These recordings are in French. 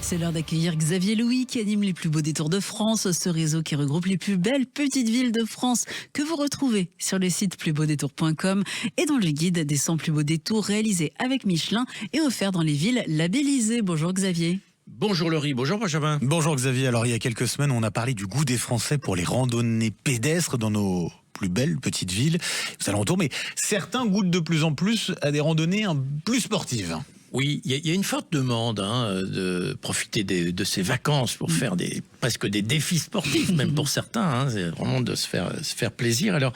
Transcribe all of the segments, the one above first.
C'est l'heure d'accueillir Xavier Louis qui anime les plus beaux détours de France, ce réseau qui regroupe les plus belles petites villes de France que vous retrouvez sur le site plusbeaudétours.com et dans le guide des 100 plus beaux détours réalisés avec Michelin et offerts dans les villes labellisées. Bonjour Xavier. Bonjour Laurie, bonjour Benjamin. Bonjour Xavier, alors il y a quelques semaines on a parlé du goût des Français pour les randonnées pédestres dans nos plus belles petites villes, aux alentours, mais certains goûtent de plus en plus à des randonnées plus sportives. Oui, il y a une forte demande de profiter de ces vacances pour faire presque des défis sportifs, même pour certains, c'est vraiment de se faire plaisir. Alors,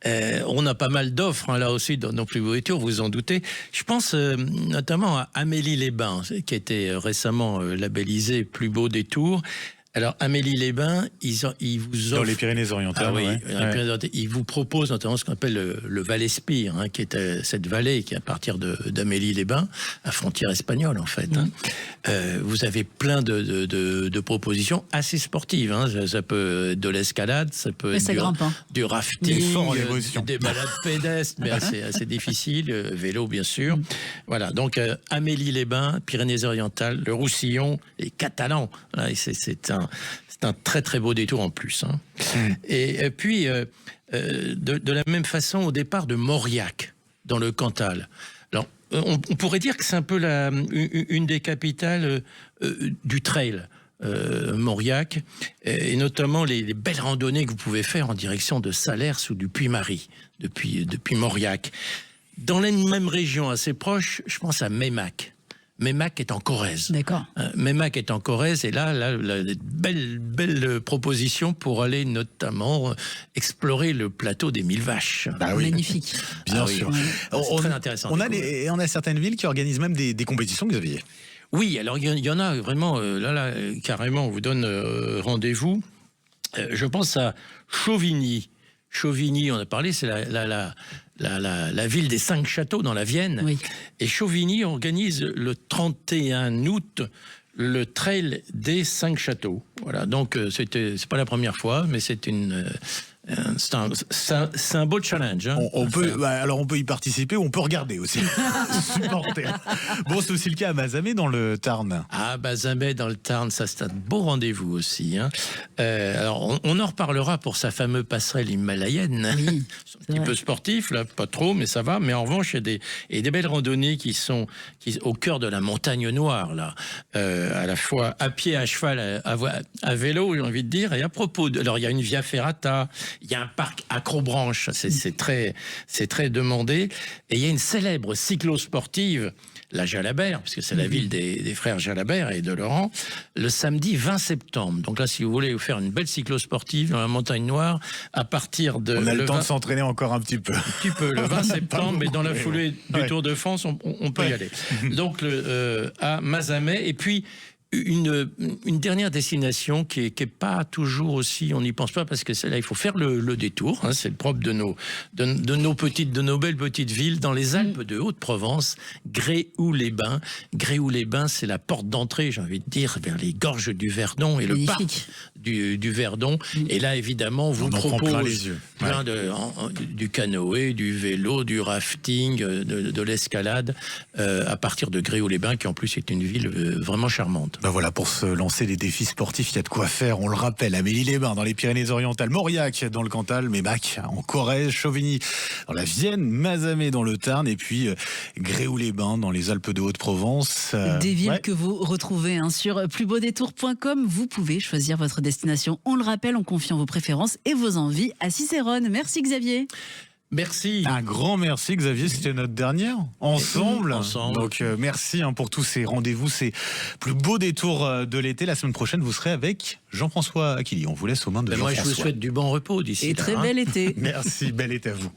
on a pas mal d'offres là aussi dans nos plus beaux détours, vous en doutez. Je pense notamment à Amélie-les-Bains, qui a été récemment labellisé plus beau détour. Alors Amélie-les-Bains, ils vous offrent dans les Pyrénées-Orientales. Ah oui, ouais. dans les Pyrénées-Orientales, ils vous proposent notamment ce qu'on appelle le Val-Espire, qui est cette vallée qui est à partir d'Amélie-les-Bains, à frontière espagnole en fait. Vous avez plein de propositions assez sportives. Ça peut être de l'escalade, ça peut être du rafting, des balades pédestres, mais assez difficile, vélo bien sûr. Voilà, donc Amélie-les-Bains, Pyrénées-Orientales, le Roussillon, les Catalans. C'est un très très beau détour en plus. Et puis, de la même façon, au départ de Mauriac, dans le Cantal. Alors, on pourrait dire que c'est un peu une des capitales du trail. Mauriac, et notamment les belles randonnées que vous pouvez faire en direction de Salers ou du Puy-Marie, depuis Mauriac. Dans la même région assez proche, je pense à Meymac. Meymac est en Corrèze. D'accord. Meymac est en Corrèze et là belle proposition pour aller notamment explorer le plateau des 1000 vaches. Bah oui. Magnifique. Bien sûr. Oui. C'est très intéressant. On a certaines villes qui organisent même des compétitions, Xavier. Oui, alors il y en a vraiment, là carrément, on vous donne rendez-vous. Je pense à Chauvigny. Chauvigny, on a parlé, c'est la ville des 5 châteaux dans la Vienne. Oui. Et Chauvigny organise le 31 août le trail des 5 châteaux. Voilà, donc c'est pas la première fois, mais c'est un beau challenge. On peut y participer ou on peut regarder aussi. Supporter. Bon, c'est aussi le cas à Mazamet dans le Tarn. Ah, Mazamet dans le Tarn, ça c'est un beau rendez-vous aussi. Alors, on en reparlera pour sa fameuse passerelle himalayenne. Oui, un petit peu sportif, là, pas trop, mais ça va. Mais en revanche, il y a des belles randonnées qui sont au cœur de la montagne noire, là. À la fois à pied, à cheval, à vélo, j'ai envie de dire. Et à propos, alors il y a une Via Ferrata. Il y a un parc Acrobranche, c'est très demandé. Et il y a une célèbre cyclosportive, la Jalabert, parce que c'est la ville des frères Jalabert et de Laurent, le samedi 20 septembre. Donc là, si vous voulez vous faire une belle cyclosportive dans la Montagne Noire, à partir de... On a le temps de s'entraîner encore un petit peu. Un petit peu, le 20 septembre, mais dans la foulée du Tour de France, on peut y aller. Donc à Mazamet, et puis... Une dernière destination qui est pas toujours aussi, on n'y pense pas parce que là il faut faire le détour, c'est le propre de nos belles petites villes dans les Alpes de Haute-Provence, Gréoux-les-Bains. Gréoux-les-Bains, c'est la porte d'entrée, j'ai envie de dire, vers les gorges du Verdon et le parc du Verdon. Et là évidemment on vous propose plein du canoë, du vélo, du rafting, de l'escalade à partir de Gréoux-les-Bains, qui en plus est une ville vraiment charmante. Ben voilà, pour se lancer les défis sportifs, il y a de quoi faire. On le rappelle, Amélie-les-Bains dans les Pyrénées-Orientales, Mauriac dans le Cantal, Meymac en Corrèze, Chauvigny dans la Vienne, Mazamet dans le Tarn et puis Gréoux-les-Bains dans les Alpes de Haute-Provence. Des villes que vous retrouvez sur plusbeaudétours.com. Vous pouvez choisir votre destination. On le rappelle en confiant vos préférences et vos envies à Cicérone. Merci Xavier. Merci. Un grand merci Xavier, c'était notre dernière ensemble. Donc merci pour tous ces rendez-vous, ces plus beaux détours de l'été. La semaine prochaine, vous serez avec Jean-François Aquili. On vous laisse aux mains de Jean-François. Moi, je vous souhaite du bon repos d'ici là. Et très bel été. Merci, bel été à vous.